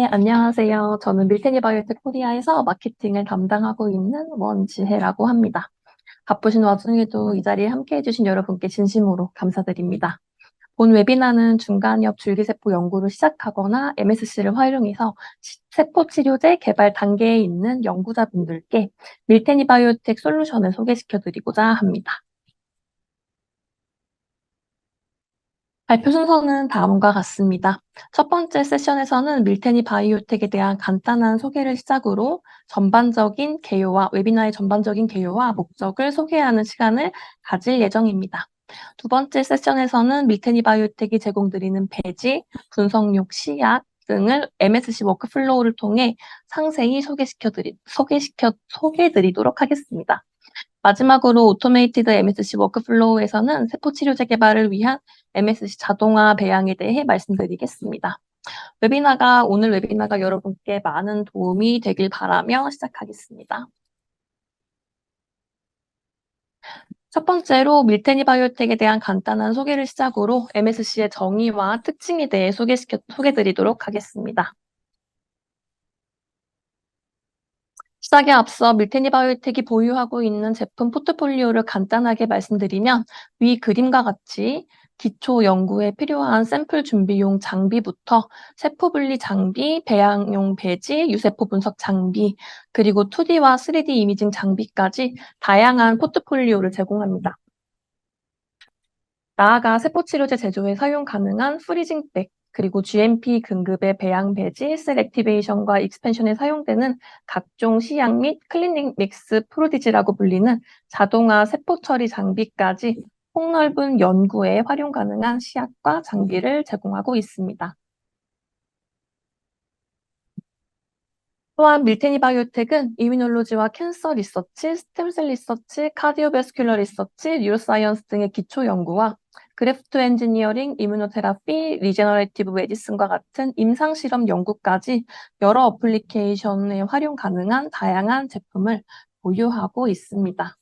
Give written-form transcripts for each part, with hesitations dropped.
안녕하세요. 저는 밀테니 바이오텍 코리아에서 마케팅을 담당하고 있는 원지혜라고 합니다. 바쁘신 와중에도 이 자리에 함께해 주신 여러분께 진심으로 감사드립니다. 본 웨비나는 중간엽 줄기세포 연구를 시작하거나 MSC를 활용해서 세포 치료제 개발 단계에 있는 연구자분들께 밀테니 바이오텍 솔루션을 소개시켜 드리고자 합니다. 발표 순서는 다음과 같습니다. 첫 번째 세션에서는 밀테니 바이오텍에 대한 간단한 소개를 시작으로 전반적인 개요와 웨비나의 전반적인 개요와 목적을 소개하는 시간을 가질 예정입니다. 두 번째 세션에서는 밀테니 바이오텍이 제공드리는 배지, 분석용 시약 등을 MSC 워크플로우를 통해 상세히 소개해드리도록 하겠습니다. 마지막으로 오토메이티드 MSC 워크플로우에서는 세포치료제 개발을 위한 MSC 자동화 배양에 대해 말씀드리겠습니다. 오늘 웨비나가 여러분께 많은 도움이 되길 바라며 시작하겠습니다. 첫 번째로 밀테니 바이오텍에 대한 간단한 소개를 시작으로 MSC의 정의와 특징에 대해 소개드리도록 하겠습니다. 시작에 앞서 밀테니 바이오텍이 보유하고 있는 제품 포트폴리오를 간단하게 말씀드리면 위 그림과 같이 기초 연구에 필요한 샘플 준비용 장비부터 세포 분리 장비, 배양용 배지, 유세포 분석 장비, 그리고 2D와 3D 이미징 장비까지 다양한 포트폴리오를 제공합니다. 나아가 세포치료제 제조에 사용 가능한 프리징백, 그리고 GMP 등급의 배양 배지, 셀 액티베이션과 익스펜션에 사용되는 각종 시약 및 클리닉 믹스 프로디지라고 불리는 자동화 세포 처리 장비까지 폭넓은 연구에 활용 가능한 시약과 장비를 제공하고 있습니다. 또한 밀테니 바이오텍은 이뮤놀로지와 캔서 리서치, 스템셀 리서치, 카디오베스큘러 리서치, 뉴로사이언스 등의 기초 연구와 그래프트 엔지니어링, 이뮤노테라피, 리제너레이티브 메디슨과 같은 임상 실험 연구까지 여러 어플리케이션에 활용 가능한 다양한 제품을 보유하고 있습니다.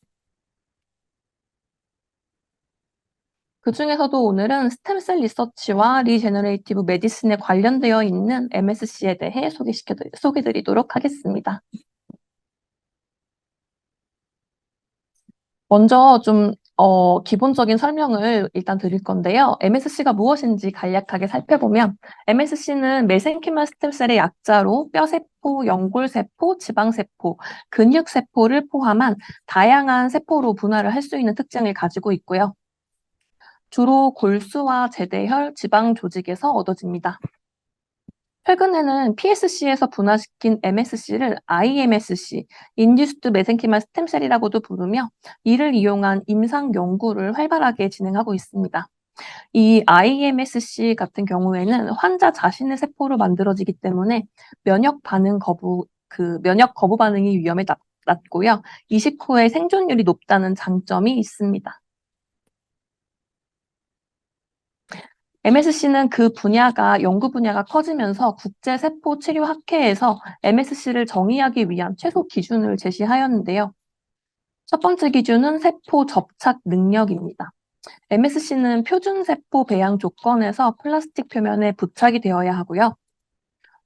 그중에서도 오늘은 스템셀 리서치와 리제너레이티브 메디슨에 관련되어 있는 MSC에 대해 소개드리도록 하겠습니다. 먼저 기본적인 설명을 일단 드릴 건데요. MSC가 무엇인지 간략하게 살펴보면 MSC는 메센키말 스템셀의 약자로 뼈세포, 연골세포, 지방세포, 근육세포를 포함한 다양한 세포로 분할을 할 수 있는 특징을 가지고 있고요. 주로 골수와 제대혈, 지방 조직에서 얻어집니다. 최근에는 PSC에서 분화시킨 MSC를 IMSC, Induced Mesenchymal Stem Cell이라고도 부르며 이를 이용한 임상 연구를 활발하게 진행하고 있습니다. 이 IMSC 같은 경우에는 환자 자신의 세포로 만들어지기 때문에 면역 거부 반응이 위험에 낮고요. 이식 후에 생존율이 높다는 장점이 있습니다. MSC는 연구 분야가 커지면서 국제세포치료학회에서 MSC를 정의하기 위한 최소 기준을 제시하였는데요. 첫 번째 기준은 세포 접착 능력입니다. MSC는 표준 세포 배양 조건에서 플라스틱 표면에 부착이 되어야 하고요.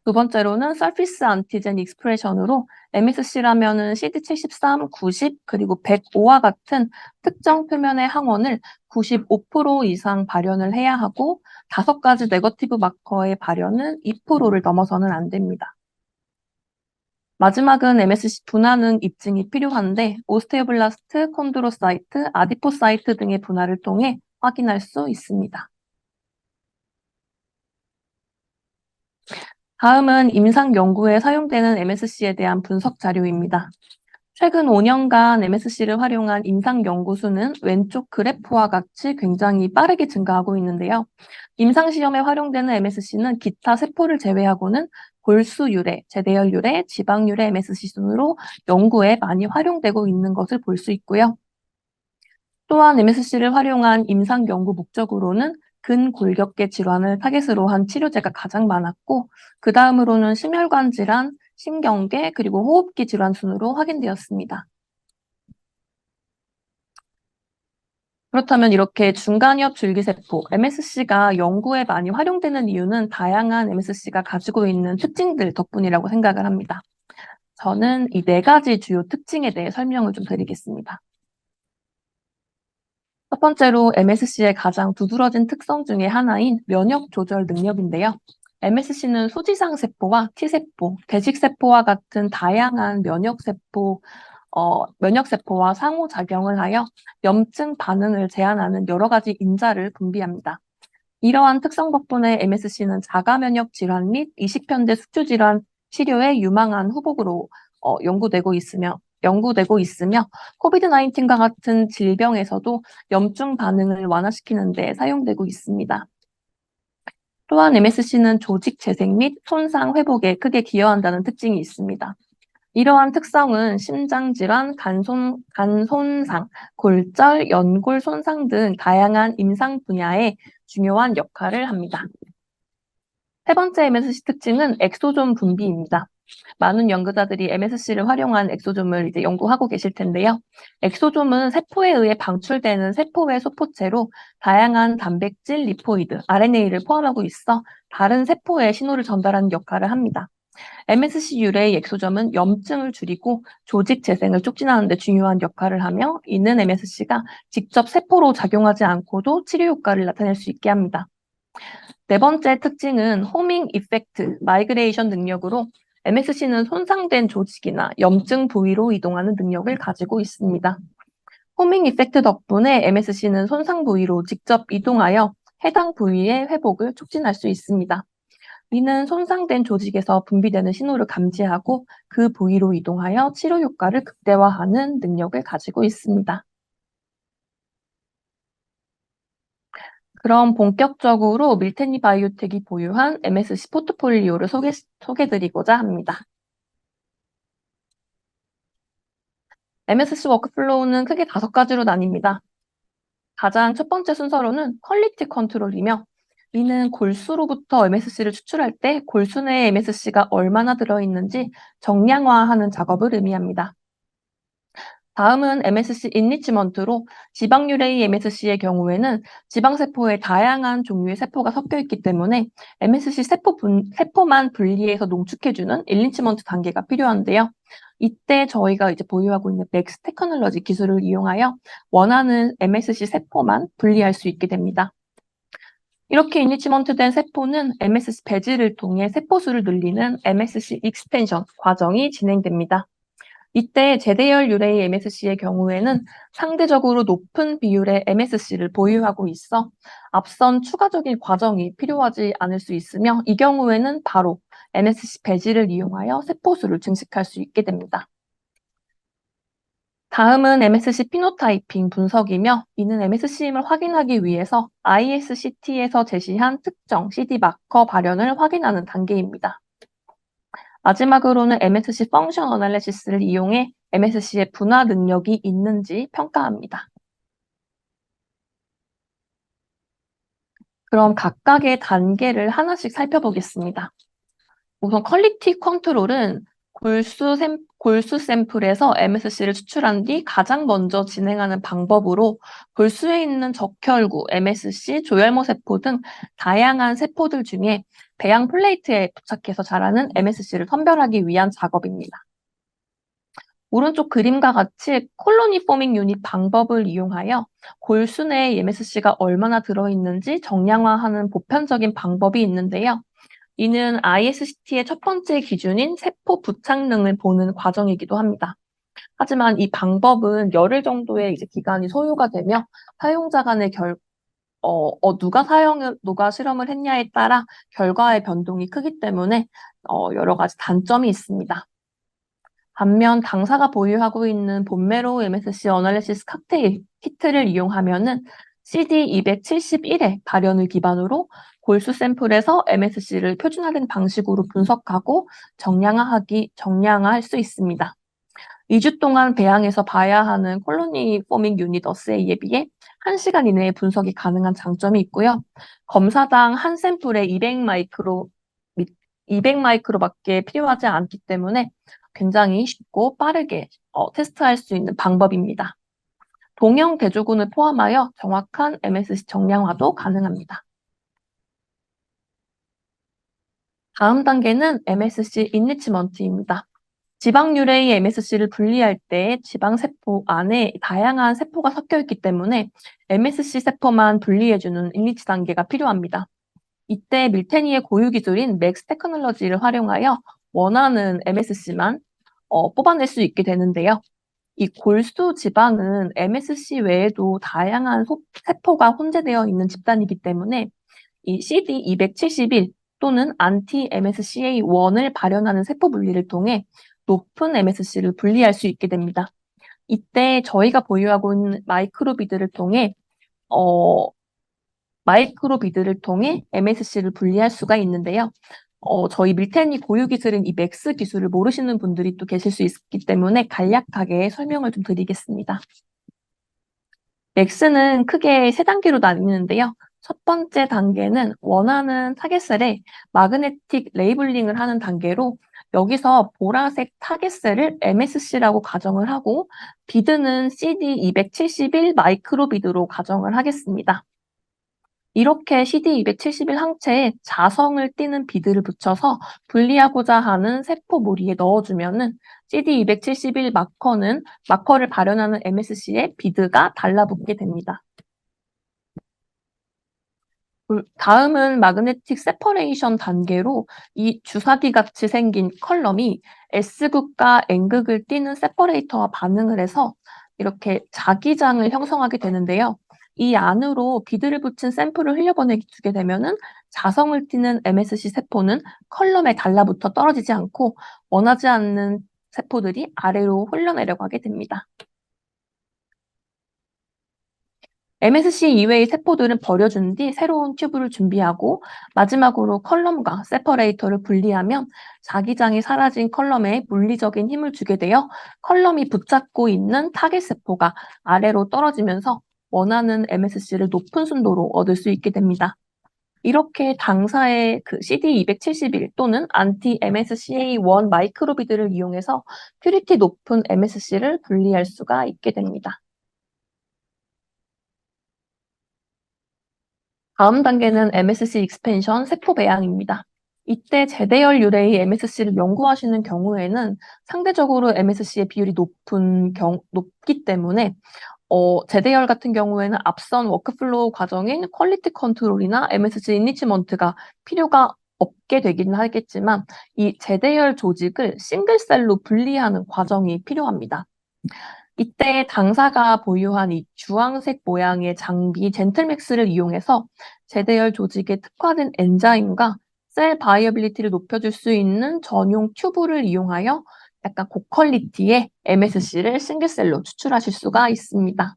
두 번째로는 서피스 안티젠 익스프레션으로 MSC라면은 CD73, 90, 그리고 105와 같은 특정 표면의 항원을 95% 이상 발현을 해야 하고 5가지 네거티브 마커의 발현은 2%를 넘어서는 안 됩니다. 마지막은 MSC 분화능 입증이 필요한데 오스테오블라스트, 콘드로사이트, 아디포사이트 등의 분화를 통해 확인할 수 있습니다. 다음은 임상 연구에 사용되는 MSC에 대한 분석 자료입니다. 최근 5년간 MSC를 활용한 임상 연구 수는 왼쪽 그래프와 같이 굉장히 빠르게 증가하고 있는데요. 임상 시험에 활용되는 MSC는 기타 세포를 제외하고는 골수 유래, 제대혈 유래, 지방 유래 MSC 순으로 연구에 많이 활용되고 있는 것을 볼 수 있고요. 또한 MSC를 활용한 임상 연구 목적으로는 근골격계 질환을 타겟으로 한 치료제가 가장 많았고 그 다음으로는 심혈관 질환, 심경계, 그리고 호흡기 질환 순으로 확인되었습니다. 그렇다면 이렇게 중간이업 줄기세포, MSC가 연구에 많이 활용되는 이유는 다양한 MSC가 가지고 있는 특징들 덕분이라고 생각을 합니다. 저는 이 네 가지 주요 특징에 대해 설명을 좀 드리겠습니다. 첫 번째로 MSC의 가장 두드러진 특성 중에 하나인 면역 조절 능력인데요. MSC는 소지상 세포와 T세포, 대식세포와 같은 다양한 면역세포와 상호작용을 하여 염증 반응을 제한하는 여러 가지 인자를 분비합니다. 이러한 특성 덕분에 MSC는 자가면역 질환 및 이식편대 숙주 질환 치료에 유망한 후보로 연구되고 있으며 코비드-19과 같은 질병에서도 염증 반응을 완화시키는 데 사용되고 있습니다. 또한 MSC는 조직 재생 및 손상 회복에 크게 기여한다는 특징이 있습니다. 이러한 특성은 심장 질환, 간 손상, 골절, 연골 손상 등 다양한 임상 분야에 중요한 역할을 합니다. 세 번째 MSC 특징은 엑소존 분비입니다. 많은 연구자들이 MSC를 활용한 엑소좀을 이제 연구하고 계실 텐데요. 엑소좀은 세포에 의해 방출되는 세포외 소포체로 다양한 단백질, 리포이드, RNA를 포함하고 있어 다른 세포에 신호를 전달하는 역할을 합니다. MSC 유래의 엑소점은 염증을 줄이고 조직 재생을 촉진하는 데 중요한 역할을 하며 이는 MSC가 직접 세포로 작용하지 않고도 치료 효과를 나타낼 수 있게 합니다. 네 번째 특징은 호밍 이펙트, 마이그레이션 능력으로 MSC는 손상된 조직이나 염증 부위로 이동하는 능력을 가지고 있습니다. 호밍 이펙트 덕분에 MSC는 손상 부위로 직접 이동하여 해당 부위의 회복을 촉진할 수 있습니다. 이는 손상된 조직에서 분비되는 신호를 감지하고 그 부위로 이동하여 치료 효과를 극대화하는 능력을 가지고 있습니다. 그럼 본격적으로 밀테니 바이오텍이 보유한 MSC 포트폴리오를 소개드리고자 합니다. MSC 워크플로우는 크게 5가지로 나뉩니다. 가장 첫 번째 순서로는 퀄리티 컨트롤이며 이는 골수로부터 MSC를 추출할 때 골수 내에 MSC가 얼마나 들어있는지 정량화하는 작업을 의미합니다. 다음은 MSC 인리치먼트로 지방 유래의 MSC의 경우에는 지방세포에 다양한 종류의 세포가 섞여 있기 때문에 MSC 세포만 분리해서 농축해주는 인리치먼트 단계가 필요한데요. 이때 저희가 이제 보유하고 있는 맥스 테크놀로지 기술을 이용하여 원하는 MSC 세포만 분리할 수 있게 됩니다. 이렇게 인리치먼트된 세포는 MSC 배지를 통해 세포수를 늘리는 MSC 익스텐션 과정이 진행됩니다. 이때 제대열 유래의 MSC의 경우에는 상대적으로 높은 비율의 MSC를 보유하고 있어 앞선 추가적인 과정이 필요하지 않을 수 있으며 이 경우에는 바로 MSC 배지를 이용하여 세포수를 증식할 수 있게 됩니다. 다음은 MSC 피노타이핑 분석이며 이는 MSC임을 확인하기 위해서 ISCT에서 제시한 특정 CD 마커 발현을 확인하는 단계입니다. 마지막으로는 MSC 펑션 어널리시스를 이용해 MSC의 분화 능력이 있는지 평가합니다. 그럼 각각의 단계를 하나씩 살펴보겠습니다. 우선 퀄리티 컨트롤은 골수 샘플에서 MSC를 추출한 뒤 가장 먼저 진행하는 방법으로 골수에 있는 적혈구, MSC, 조혈모 세포 등 다양한 세포들 중에 배양 플레이트에 부착해서 자라는 MSC를 선별하기 위한 작업입니다. 오른쪽 그림과 같이 콜로니 포밍 유닛 방법을 이용하여 골수 내에 MSC가 얼마나 들어있는지 정량화하는 보편적인 방법이 있는데요. 이는 ISCT의 첫 번째 기준인 세포 부착능을 보는 과정이기도 합니다. 하지만 이 방법은 열흘 정도의 이제 기간이 소요가 되며 사용자 간의 누가 실험을 했냐에 따라 결과의 변동이 크기 때문에 여러 가지 단점이 있습니다. 반면 당사가 보유하고 있는 본메로우 MSC 어널리시스 칵테일 키트를 이용하면은 CD271의 발현을 기반으로 골수 샘플에서 MSC를 표준화된 방식으로 분석하고 정량화할 수 있습니다. 2주 동안 배양해서 봐야 하는 콜로니 포밍 유닛 어세이에 비해 1시간 이내에 분석이 가능한 장점이 있고요. 검사당 한 샘플에 200마이크로밖에 필요하지 않기 때문에 굉장히 쉽고 빠르게 테스트할 수 있는 방법입니다. 동형 대조군을 포함하여 정확한 MSC 정량화도 가능합니다. 다음 단계는 MSC 인리치먼트입니다. 지방 유래의 MSC를 분리할 때 지방세포 안에 다양한 세포가 섞여 있기 때문에 MSC 세포만 분리해주는 인리치 단계가 필요합니다. 이때 밀테니의 고유 기술인 맥스 테크놀로지를 활용하여 원하는 MSC만 뽑아낼 수 있게 되는데요. 이 골수 지방은 MSC 외에도 다양한 세포가 혼재되어 있는 집단이기 때문에 이 CD271 또는 anti-MSCA1을 발현하는 세포 분리를 통해 높은 MSC를 분리할 수 있게 됩니다. 이때 저희가 보유하고 있는 마이크로비드를 통해 MSC를 분리할 수가 있는데요. 저희 밀텐이 고유 기술인 이 맥스 기술을 모르시는 분들이 또 계실 수 있기 때문에 간략하게 설명을 좀 드리겠습니다. 맥스는 크게 세 단계로 나뉘는데요. 첫 번째 단계는 원하는 타겟셀에 마그네틱 레이블링을 하는 단계로 여기서 보라색 타겟셀을 MSC라고 가정을 하고 비드는 CD271 마이크로비드로 가정을 하겠습니다. 이렇게 CD271 항체에 자성을 띠는 비드를 붙여서 분리하고자 하는 세포 무리에 넣어주면은 CD271 마커를 발현하는 MSC에 비드가 달라붙게 됩니다. 다음은 마그네틱 세퍼레이션 단계로 이 주사기 같이 생긴 컬럼이 S극과 N극을 띠는 세퍼레이터와 반응을 해서 이렇게 자기장을 형성하게 되는데요. 이 안으로 비드를 붙인 샘플을 흘려보내주게 되면은 자성을 띠는 MSC 세포는 컬럼에 달라붙어 떨어지지 않고 원하지 않는 세포들이 아래로 흘러내려가게 됩니다. MSC 이외의 세포들은 버려준 뒤 새로운 튜브를 준비하고 마지막으로 컬럼과 세퍼레이터를 분리하면 자기장이 사라진 컬럼에 물리적인 힘을 주게 되어 컬럼이 붙잡고 있는 타겟 세포가 아래로 떨어지면서 원하는 MSC를 높은 순도로 얻을 수 있게 됩니다. 이렇게 당사의 CD271 또는 anti-MSCA1 마이크로비드를 이용해서 퓨리티 높은 MSC를 분리할 수가 있게 됩니다. 다음 단계는 MSC 익스펜션 세포 배양입니다. 이때 제대열 유래의 MSC를 연구하시는 경우에는 상대적으로 MSC의 비율이 높기 때문에 제대열 같은 경우에는 앞선 워크플로우 과정인 퀄리티 컨트롤이나 MSC 인리치먼트가 필요가 없게 되기는 하겠지만 이 제대열 조직을 싱글셀로 분리하는 과정이 필요합니다. 이때 당사가 보유한 이 주황색 모양의 장비 젠틀맥스를 이용해서 제대열 조직에 특화된 엔자임과 셀 바이어빌리티를 높여줄 수 있는 전용 튜브를 이용하여 약간 고퀄리티의 MSC를 싱글셀로 추출하실 수가 있습니다.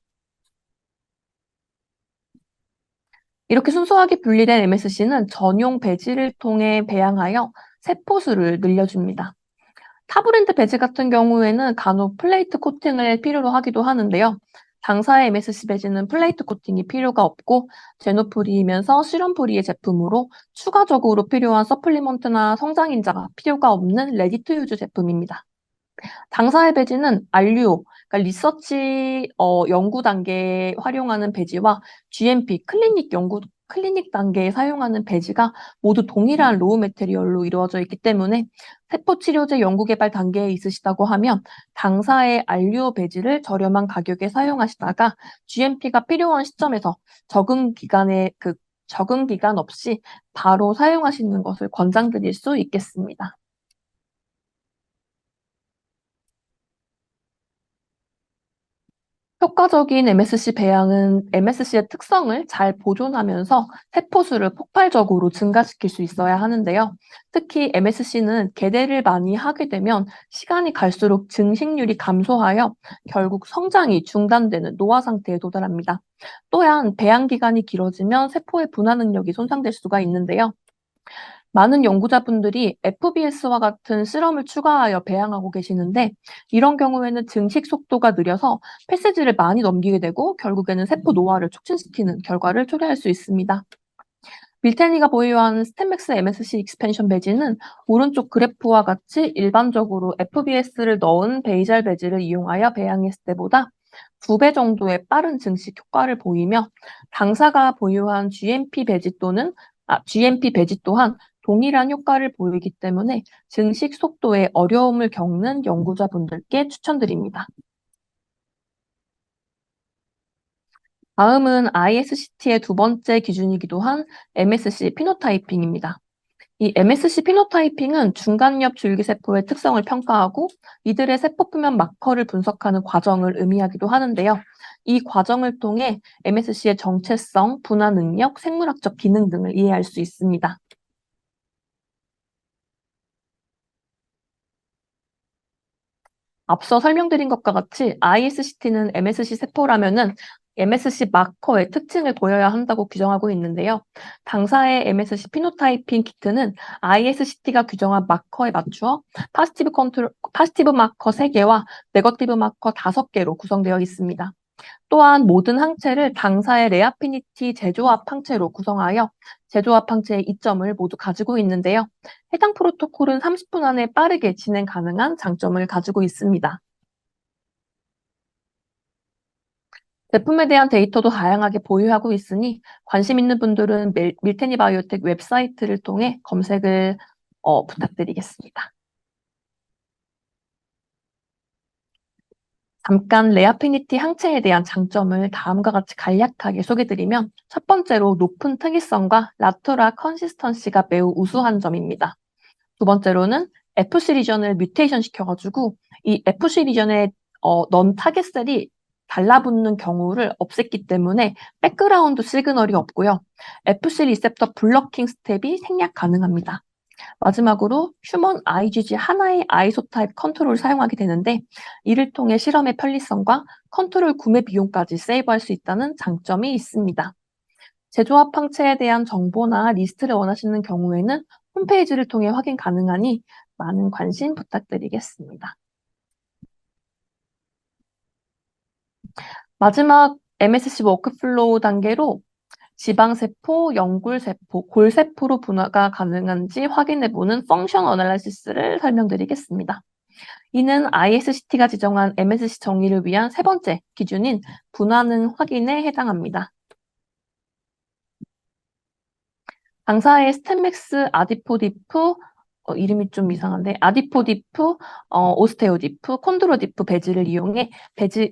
이렇게 순수하게 분리된 MSC는 전용 배지를 통해 배양하여 세포수를 늘려줍니다. 타 브랜드 배지 같은 경우에는 간혹 플레이트 코팅을 필요로 하기도 하는데요. 당사의 MSC 배지는 플레이트 코팅이 필요가 없고 제노프리이면서 실험프리의 제품으로 추가적으로 필요한 서플리먼트나 성장인자가 필요가 없는 레디 투 유즈 제품입니다. 당사의 배지는 RUO, 그러니까 리서치 연구 단계에 활용하는 배지와 GMP 클리닉 단계에 사용하는 배지가 모두 동일한 로우 매테리얼로 이루어져 있기 때문에 세포 치료제 연구 개발 단계에 있으시다고 하면 당사의 RUO 배지를 저렴한 가격에 사용하시다가 GMP가 필요한 시점에서 적응 기간 없이 바로 사용하시는 것을 권장드릴 수 있겠습니다. 효과적인 MSC 배양은 MSC의 특성을 잘 보존하면서 세포수를 폭발적으로 증가시킬 수 있어야 하는데요. 특히 MSC는 개대를 많이 하게 되면 시간이 갈수록 증식률이 감소하여 결국 성장이 중단되는 노화 상태에 도달합니다. 또한 배양 기간이 길어지면 세포의 분화 능력이 손상될 수가 있는데요. 많은 연구자분들이 FBS와 같은 실험을 추가하여 배양하고 계시는데 이런 경우에는 증식 속도가 느려서 패시지를 많이 넘기게 되고 결국에는 세포 노화를 촉진시키는 결과를 초래할 수 있습니다. 밀테니가 보유한 스템맥스 MSC 익스펜션 배지는 오른쪽 그래프와 같이 일반적으로 FBS를 넣은 베이잘 배지를 이용하여 배양했을 때보다 2배 정도의 빠른 증식 효과를 보이며 당사가 보유한 GMP 배지 또한 동일한 효과를 보이기 때문에 증식 속도에 어려움을 겪는 연구자분들께 추천드립니다. 다음은 ISCT의 두 번째 기준이기도 한 MSC 피노타이핑입니다. 이 MSC 피노타이핑은 중간엽 줄기세포의 특성을 평가하고 이들의 세포 표면 마커를 분석하는 과정을 의미하기도 하는데요. 이 과정을 통해 MSC의 정체성, 분화 능력, 생물학적 기능 등을 이해할 수 있습니다. 앞서 설명드린 것과 같이 ISCT는 MSC 세포라면은 MSC 마커의 특징을 보여야 한다고 규정하고 있는데요. 당사의 MSC 피노타이핑 키트는 ISCT가 규정한 마커에 맞추어 파지티브 마커 3개와 네거티브 마커 5개로 구성되어 있습니다. 또한 모든 항체를 당사의 레아피니티 재조합 항체로 구성하여 재조합 항체의 이점을 모두 가지고 있는데요. 해당 프로토콜은 30분 안에 빠르게 진행 가능한 장점을 가지고 있습니다. 제품에 대한 데이터도 다양하게 보유하고 있으니 관심 있는 분들은 밀테니 바이오텍 웹사이트를 통해 검색을 부탁드리겠습니다. 잠깐 레아피니티 항체에 대한 장점을 다음과 같이 간략하게 소개드리면 첫 번째로 높은 특이성과 라토라 컨시스턴시가 매우 우수한 점입니다. 두 번째로는 FC 리전을 뮤테이션 시켜가지고 이 FC 리전의 넌 타겟셀이 달라붙는 경우를 없앴기 때문에 백그라운드 시그널이 없고요. FC 리셉터 블러킹 스텝이 생략 가능합니다. 마지막으로 휴먼 IgG 하나의 아이소타입 컨트롤을 사용하게 되는데 이를 통해 실험의 편리성과 컨트롤 구매 비용까지 세이브할 수 있다는 장점이 있습니다. 제조합 항체에 대한 정보나 리스트를 원하시는 경우에는 홈페이지를 통해 확인 가능하니 많은 관심 부탁드리겠습니다. 마지막 MSC 워크플로우 단계로 지방세포, 영굴세포, 골세포로 분화가 가능한지 확인해보는 펑션 어널라이시스를 설명드리겠습니다. 이는 ISCT가 지정한 MSC 정의를 위한 세 번째 기준인 분화능 확인에 해당합니다. 당사의 스템맥스 아디포디프 이름이 좀 이상한데 아디포디프, 오스테오디프, 콘드로디프 배지를 이용해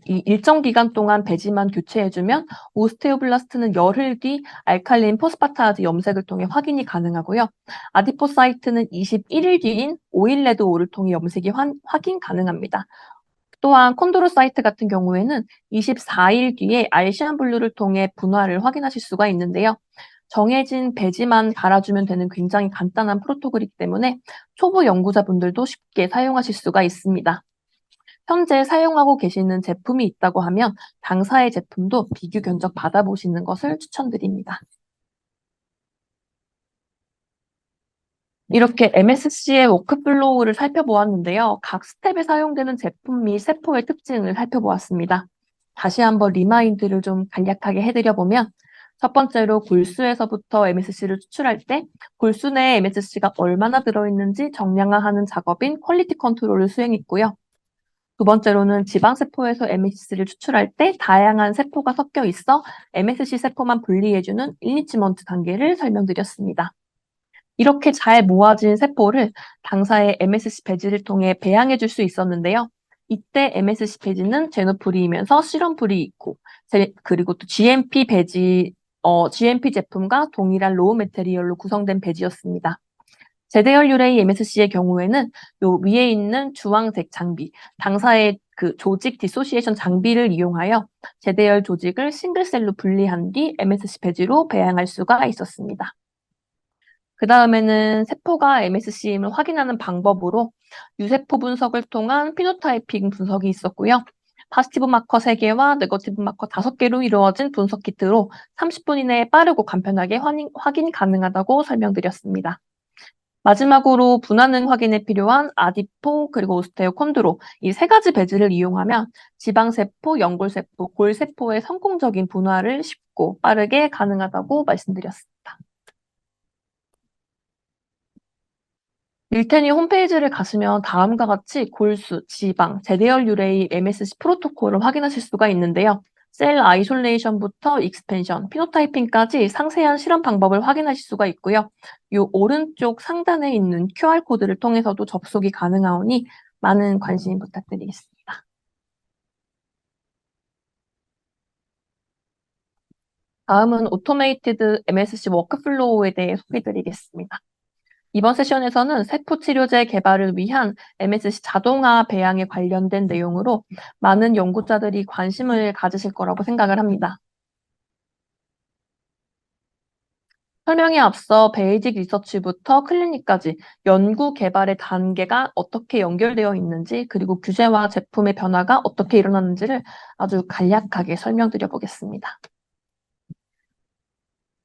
일정 기간 동안 배지만 교체해주면 오스테오블라스트는 열흘 뒤 알칼린 포스파타즈 염색을 통해 확인이 가능하고요. 아디포사이트는 21일 뒤인 오일레드5를 통해 염색이 확인 가능합니다. 또한 콘드로사이트 같은 경우에는 24일 뒤에 알시안 블루를 통해 분화를 확인하실 수가 있는데요. 정해진 배지만 갈아주면 되는 굉장히 간단한 프로토콜이기 때문에 초보 연구자분들도 쉽게 사용하실 수가 있습니다. 현재 사용하고 계시는 제품이 있다고 하면 당사의 제품도 비교 견적 받아보시는 것을 추천드립니다. 이렇게 MSC의 워크플로우를 살펴보았는데요. 각 스텝에 사용되는 제품 및 세포의 특징을 살펴보았습니다. 다시 한번 리마인드를 좀 간략하게 해드려보면 첫 번째로 골수에서부터 MSC를 추출할 때 골수 내에 MSC가 얼마나 들어있는지 정량화하는 작업인 퀄리티 컨트롤을 수행했고요. 두 번째로는 지방세포에서 MSC를 추출할 때 다양한 세포가 섞여 있어 MSC 세포만 분리해주는 인리치먼트 단계를 설명드렸습니다. 이렇게 잘 모아진 세포를 당사의 MSC 배지를 통해 배양해 줄 수 있었는데요. 이때 MSC 배지는 제노프리이면서 실험풀이 있고, 그리고 또 GMP 배지, GMP 제품과 동일한 로우 메테리얼로 구성된 배지였습니다. 제대열 유레이 MSC의 경우에는 요 위에 있는 주황색 장비, 당사의 그 조직 디소시에이션 장비를 이용하여 제대열 조직을 싱글셀로 분리한 뒤 MSC 배지로 배양할 수가 있었습니다. 그 다음에는 세포가 MSC임을 확인하는 방법으로 유세포 분석을 통한 피노타이핑 분석이 있었고요. 파지티브 마커 3개와 네거티브 마커 5개로 이루어진 분석 키트로 30분 이내에 빠르고 간편하게 확인 가능하다고 설명드렸습니다. 마지막으로 분화능 확인에 필요한 아디포 그리고 오스테오콘드로 이 세 가지 배지를 이용하면 지방세포, 연골세포, 골세포의 성공적인 분화를 쉽고 빠르게 가능하다고 말씀드렸습니다. 밀테니 홈페이지를 가시면 다음과 같이 골수, 지방, 제대열 유래의 MSC 프로토콜을 확인하실 수가 있는데요. 셀 아이솔레이션부터 익스펜션, 피노타이핑까지 상세한 실험 방법을 확인하실 수가 있고요. 이 오른쪽 상단에 있는 QR코드를 통해서도 접속이 가능하오니 많은 관심 부탁드리겠습니다. 다음은 오토메이티드 MSC 워크플로우에 대해 소개드리겠습니다. 이번 세션에서는 세포 치료제 개발을 위한 MSC 자동화 배양에 관련된 내용으로 많은 연구자들이 관심을 가지실 거라고 생각을 합니다. 설명에 앞서 베이직 리서치부터 클리닉까지 연구 개발의 단계가 어떻게 연결되어 있는지, 그리고 규제와 제품의 변화가 어떻게 일어나는지를 아주 간략하게 설명드려 보겠습니다.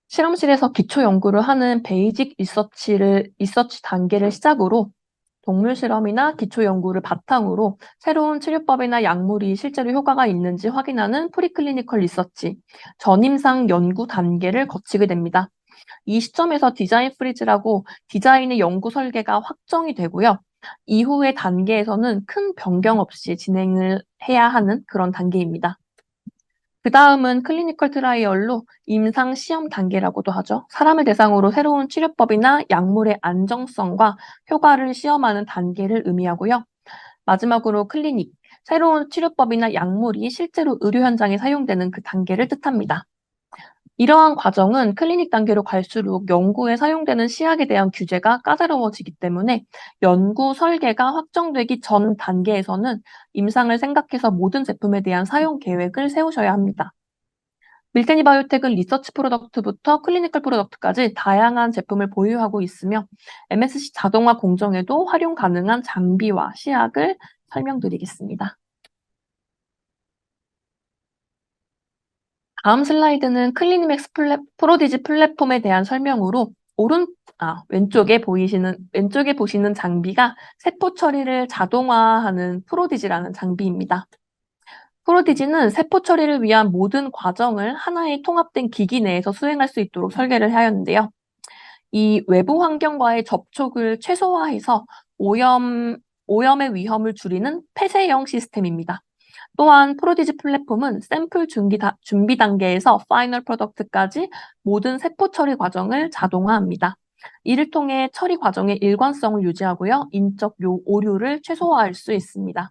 실험실에서 기초 연구를 하는 베이직 리서치 단계를 시작으로 동물 실험이나 기초 연구를 바탕으로 새로운 치료법이나 약물이 실제로 효과가 있는지 확인하는 프리클리니컬 리서치, 전임상 연구 단계를 거치게 됩니다. 이 시점에서 디자인 프리즈라고 디자인의 연구 설계가 확정이 되고요. 이후의 단계에서는 큰 변경 없이 진행을 해야 하는 그런 단계입니다. 그 다음은 클리니컬 트라이얼로 임상 시험 단계라고도 하죠. 사람을 대상으로 새로운 치료법이나 약물의 안정성과 효과를 시험하는 단계를 의미하고요. 마지막으로 클리닉, 새로운 치료법이나 약물이 실제로 의료 현장에 사용되는 그 단계를 뜻합니다. 이러한 과정은 클리닉 단계로 갈수록 연구에 사용되는 시약에 대한 규제가 까다로워지기 때문에 연구 설계가 확정되기 전 단계에서는 임상을 생각해서 모든 제품에 대한 사용 계획을 세우셔야 합니다. 밀테니 바이오텍은 리서치 프로덕트부터 클리니컬 프로덕트까지 다양한 제품을 보유하고 있으며 MSC 자동화 공정에도 활용 가능한 장비와 시약을 설명드리겠습니다. 다음 슬라이드는 클리니맥스 프로디지 플랫폼에 대한 설명으로 왼쪽에 보시는 장비가 세포 처리를 자동화하는 프로디지라는 장비입니다. 프로디지는 세포 처리를 위한 모든 과정을 하나의 통합된 기기 내에서 수행할 수 있도록 설계를 하였는데요. 이 외부 환경과의 접촉을 최소화해서 오염의 위험을 줄이는 폐쇄형 시스템입니다. 또한 프로디지 플랫폼은 샘플 준비 단계에서 파이널 프로덕트까지 모든 세포 처리 과정을 자동화합니다. 이를 통해 처리 과정의 일관성을 유지하고요. 인적 오류를 최소화할 수 있습니다.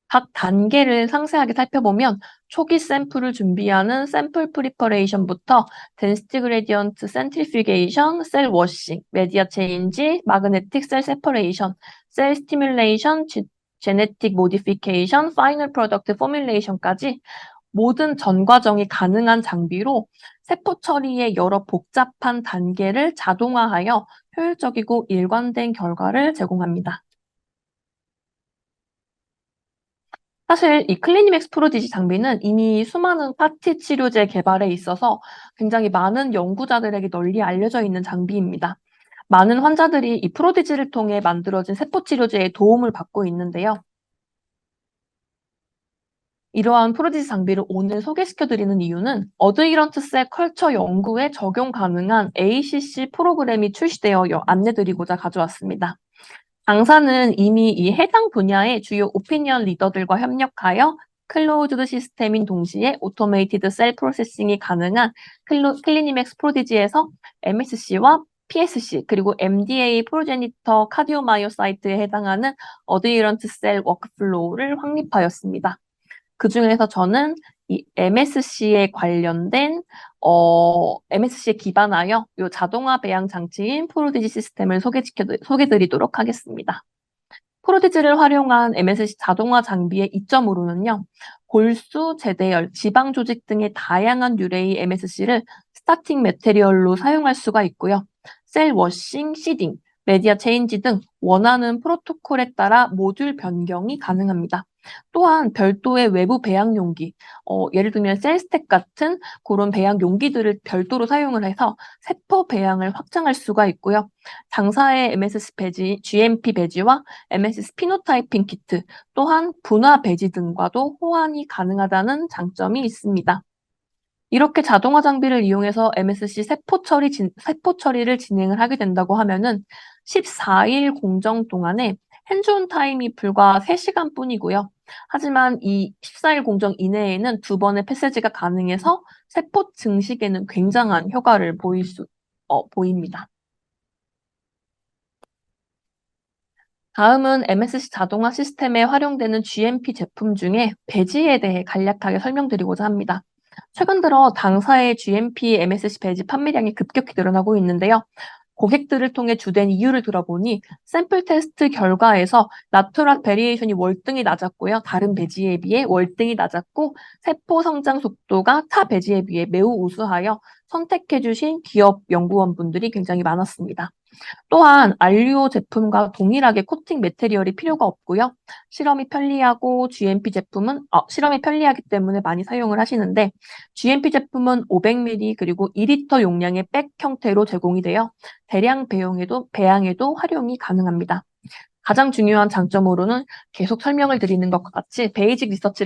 각 단계를 상세하게 살펴보면 초기 샘플을 준비하는 샘플 프리퍼레이션부터 덴시티 그레디언트 센트리퓨게이션, 셀 워싱, 메디아 체인지, 마그네틱 셀 세퍼레이션, 셀 스티뮬레이션, 제네틱 모디피케이션, 파이널 프로덕트 포뮬레이션까지 모든 전 과정이 가능한 장비로 세포 처리의 여러 복잡한 단계를 자동화하여 효율적이고 일관된 결과를 제공합니다. 사실 이 클리니맥스 프로디지 장비는 이미 수많은 파티 치료제 개발에 있어서 굉장히 많은 연구자들에게 널리 알려져 있는 장비입니다. 많은 환자들이 이 프로디지를 통해 만들어진 세포 치료제에 도움을 받고 있는데요. 이러한 프로디지 장비를 오늘 소개시켜드리는 이유는 어드히런트 셀 컬처 연구에 적용 가능한 ACC 프로그램이 출시되어 안내드리고자 가져왔습니다. 당사는 이미 이 해당 분야의 주요 오피니언 리더들과 협력하여 클로즈드 시스템인 동시에 오토메이티드 셀 프로세싱이 가능한 클리니맥스 프로디지에서 MSC와 PSC 그리고 MDA 프로제니터 카디오마이오사이트에 해당하는 어드히런트 셀 워크플로우를 확립하였습니다. 그중에서 저는 이 MSC에 관련된 MSC에 기반하여 이 자동화 배양 장치인 프로디지 시스템을 소개드리도록 하겠습니다. 프로디지를 활용한 MSC 자동화 장비의 이점으로는요. 골수, 제대열, 지방 조직 등의 다양한 유래의 MSC를 스타팅 매테리얼로 사용할 수가 있고요. 셀 워싱, 시딩, 메디아 체인지 등 원하는 프로토콜에 따라 모듈 변경이 가능합니다. 또한 별도의 외부 배양 용기, 예를 들면 셀스택 같은 그런 배양 용기들을 별도로 사용을 해서 세포 배양을 확장할 수가 있고요. 당사의 MSC 배지, GMP 배지와 MSC 피노타이핑 키트, 또한 분화 배지 등과도 호환이 가능하다는 장점이 있습니다. 이렇게 자동화 장비를 이용해서 MSC 세포 처리를 진행을 하게 된다고 하면은 14일 공정 동안에 핸즈온 타임이 불과 3시간 뿐이고요. 하지만 이 14일 공정 이내에는 2번의 패스지가 가능해서 세포 증식에는 굉장한 효과를 보입니다. 다음은 MSC 자동화 시스템에 활용되는 GMP 제품 중에 배지에 대해 간략하게 설명드리고자 합니다. 최근 들어 당사의 GMP MSC 배지 판매량이 급격히 늘어나고 있는데요. 고객들을 통해 주된 이유를 들어보니 샘플 테스트 결과에서 나트락 베리에이션이 월등히 낮았고요. 다른 배지에 비해 월등히 낮았고 세포 성장 속도가 타 배지에 비해 매우 우수하여 선택해 주신 기업 연구원분들이 굉장히 많았습니다. 또한 알류오 제품과 동일하게 코팅 매테리얼이 필요가 없고요. 실험이 편리하기 때문에 많이 사용을 하시는데 GMP 제품은 500ml 그리고 2리터 용량의 백 형태로 제공이 되어 대량 배양에도 활용이 가능합니다. 가장 중요한 장점으로는 계속 설명을 드리는 것과 같이 베이직 리서치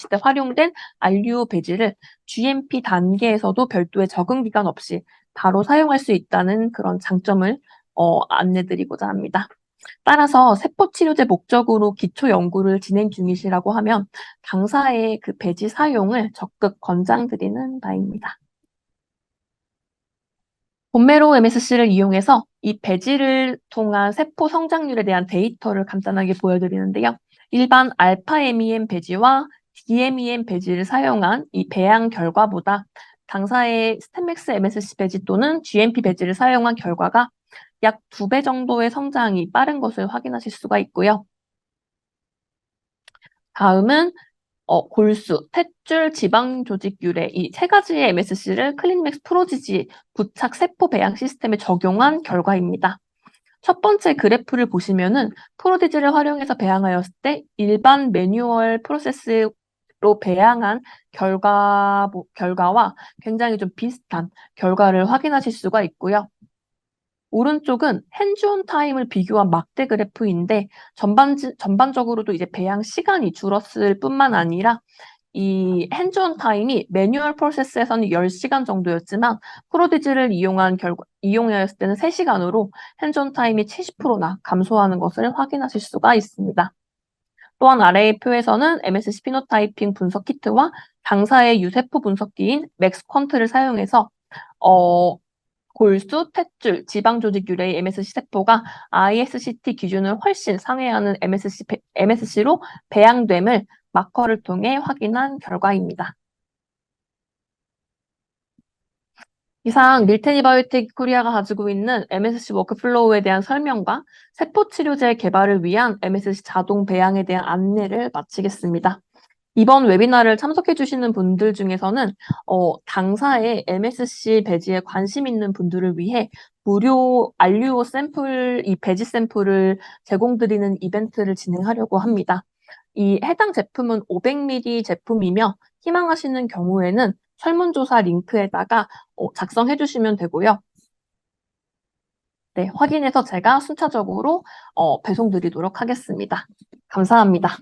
때 활용된 알류오 배지를 GMP 단계에서도 별도의 적응 기간 없이 바로 사용할 수 있다는 그런 장점을 안내드리고자 합니다. 따라서 세포치료제 목적으로 기초 연구를 진행 중이시라고 하면 당사의 그 배지 사용을 적극 권장드리는 바입니다. 본메로 MSC를 이용해서 이 배지를 통한 세포 성장률에 대한 데이터를 간단하게 보여드리는데요. 일반 알파 MEM 배지와 DMEM 배지를 사용한 이 배양 결과보다 당사의 스템맥스 MSC 배지 또는 GMP 배지를 사용한 결과가 약 2배 정도의 성장이 빠른 것을 확인하실 수가 있고요. 다음은 골수, 탯줄, 지방 조직 유래 이 세 가지의 MSC를 클리닉맥스 프로지지 부착 세포 배양 시스템에 적용한 결과입니다. 첫 번째 그래프를 보시면은 프로디지를 활용해서 배양하였을 때 일반 매뉴얼 프로세스로 배양한 결과와 굉장히 좀 비슷한 결과를 확인하실 수가 있고요. 오른쪽은 핸즈온 타임을 비교한 막대 그래프인데 전반적으로도 이제 배양 시간이 줄었을 뿐만 아니라 이 핸즈온 타임이 매뉴얼 프로세스에서는 10시간 정도였지만 프로디지를 이용하였을 때는 3시간으로 핸즈온 타임이 70%나 감소하는 것을 확인하실 수가 있습니다. 또한 아래의 표에서는 MSC 피노타이핑 분석 키트와 당사의 유세포 분석기인 맥스퀀트를 사용해서 골수, 탯줄, 지방 조직 유래의 MSC 세포가 ISCT 기준을 훨씬 상회하는 MSC로 배양됨을 마커를 통해 확인한 결과입니다. 이상 밀테니 바이오텍 코리아가 가지고 있는 MSC 워크플로우에 대한 설명과 세포치료제 개발을 위한 MSC 자동 배양에 대한 안내를 마치겠습니다. 이번 웨비나를 참석해 주시는 분들 중에서는 당사의 MSC 배지에 관심 있는 분들을 위해 무료 알류오 샘플, 이 배지 샘플을 제공드리는 이벤트를 진행하려고 합니다. 이 해당 제품은 500ml 제품이며 희망하시는 경우에는 설문조사 링크에다가 작성해 주시면 되고요. 네, 확인해서 제가 순차적으로 배송드리도록 하겠습니다. 감사합니다.